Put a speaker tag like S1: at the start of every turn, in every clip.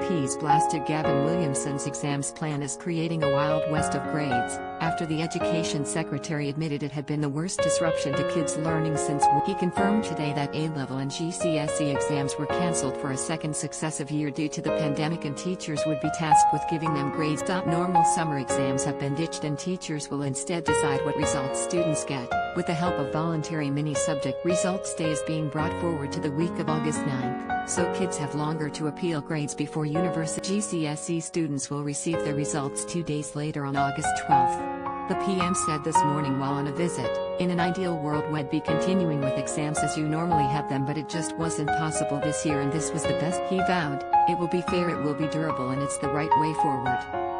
S1: MPs blasted Gavin Williamson's exams plan as creating a wild west of grades, after the Education Secretary admitted it had been the worst disruption to kids' learning since he confirmed today that A-level and GCSE exams were cancelled for a second successive year due to the pandemic and teachers would be tasked with giving them grades. Normal summer exams have been ditched and teachers will instead decide what results students get, with the help of voluntary mini-subject results day is being brought forward to the week of August 9th, so kids have longer to appeal grades before university. GCSE students will receive their results 2 days later on August 12th. The PM said this morning while on a visit, "In an ideal world we'd be continuing with exams as you normally have them, but it just wasn't possible this year and this was the best." He vowed, "It will be fair, it will be durable and it's the right way forward."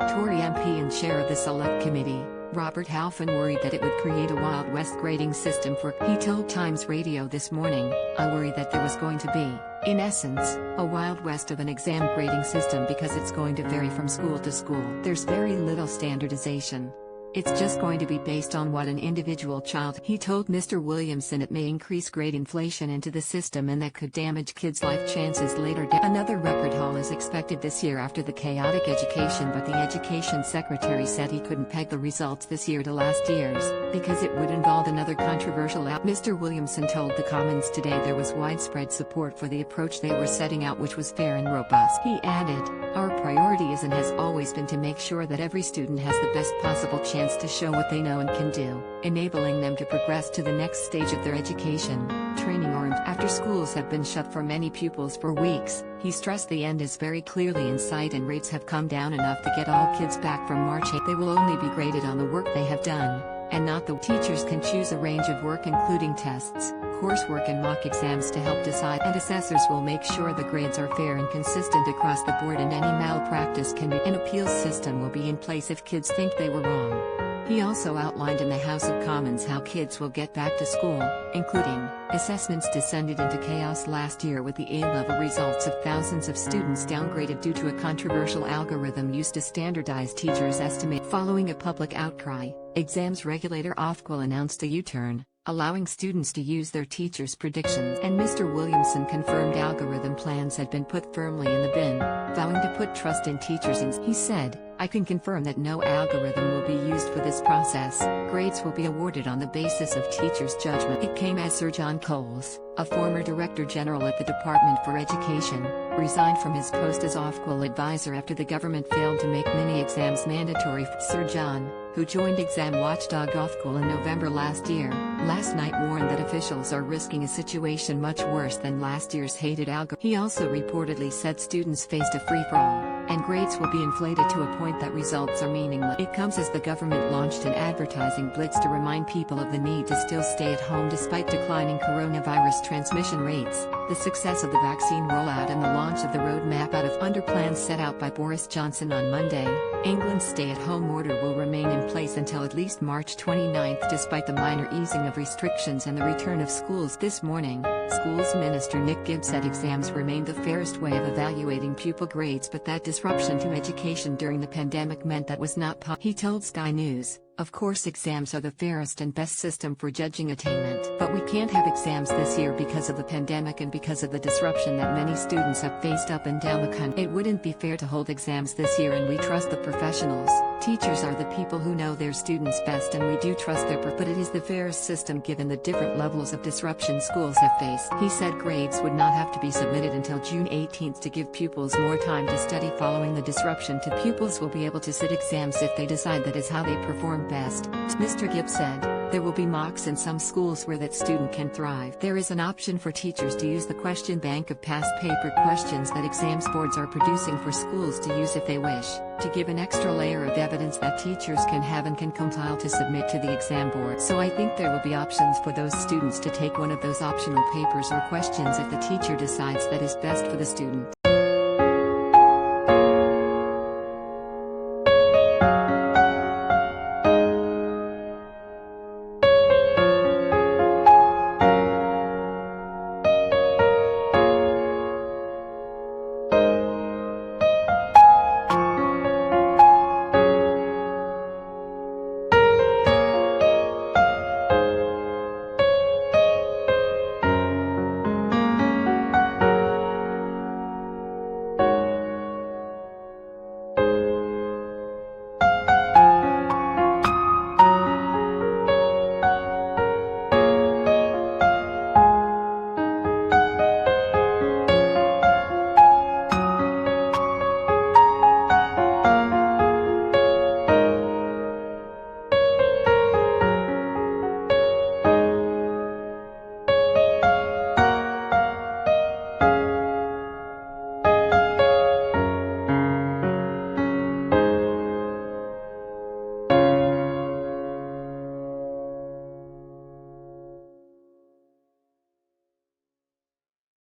S1: Tory MP and Chair of the Select Committee, Robert Halfon, worried that it would create a Wild West grading system for. He told TimesRadio this morning, "I worry that there was going to be, in essence, a Wild West of an exam grading system because it's going to vary from school to school. There's very little standardization. It's just going to be based on what an individual child." He told Mr Williamson it may increase grade inflation into the system and that could damage kids' life chances later. Another record haul is expected this year after the chaotic education, but the Education Secretary said he couldn't peg the results this year to last year's, because it would involve another controversial out. Mr Williamson told the Commons today there was widespread support for the approach they were setting out, which was fair and robust. He added, "Our priority is and has always been to make sure that every student has the best possible chance to show what they know and can do, enabling them to progress to the next stage of their education, training or after schools have been shut for many pupils for weeks." He stressed the end is very clearly in sight and rates have come down enough to get all kids back from March 8. They will only be graded on the work they have done, and not the teachers can choose a range of work including tests, coursework and mock exams to help decide, and assessors will make sure the grades are fair and consistent across the board and any malpractice can be. An appeals system will be in place if kids think they were wrong. He also outlined in the House of Commons how kids will get back to school, including, assessments descended into chaos last year with the A-level results of thousands of students downgraded due to a controversial algorithm used to standardize teachers' estimate. Following a public outcry, exams regulator Ofqual announced a U-turn, allowing students to use their teachers' predictions. And Mr Williamson confirmed algorithm plans had been put firmly in the bin, vowing to put trust in teachers. He said, "I can confirm that no algorithm will be used for this process. Grades will be awarded on the basis of teachers' judgment." It came as Sir John Coles, a former Director General at the Department for Education, resigned from his post as Ofqual advisor after the government failed to make mini-exams mandatory. Sir John, who joined exam watchdog Ofqual in November last year, last night warned that officials are risking a situation much worse than last year's hated algorithm. He also reportedly said students faced a free-for-all, and grades will be inflated to a point that results are meaningless. It comes as the government launched an advertising blitz to remind people of the need to still stay at home despite declining coronavirus transmission rates, the success of the vaccine rollout and the launch of the roadmap out of under plans set out by Boris Johnson on Monday. England's stay-at-home order will remain in place until at least March 29th despite the minor easing of restrictions and the return of schools. This morning, Schools Minister Nick Gibb said exams remained the fairest way of evaluating pupil grades, but that disruption to education during the pandemic meant that was not possible. He told Sky News, "Of course exams are the fairest and best system for judging attainment, but we can't have exams this year because of the pandemic and because of the disruption that many students have faced up and down the country. It wouldn't be fair to hold exams this year and we trust the professionals. Teachers are the people who know their students best and we do trust but it is the fairest system given the different levels of disruption schools have faced." He said grades would not have to be submitted until June 18th to give pupils more time to study following the disruption. Pupils will be able to sit exams if they decide that is how they perform best. Mr. Gibb said, "There will be mocks in some schools where that student can thrive. There is an option for teachers to use the question bank of past paper questions that exams boards are producing for schools to use if they wish, to give an extra layer of evidence that teachers can have and can compile to submit to the exam board. So I think there will be options for those students to take one of those optional papers or questions if the teacher decides that is best for the student."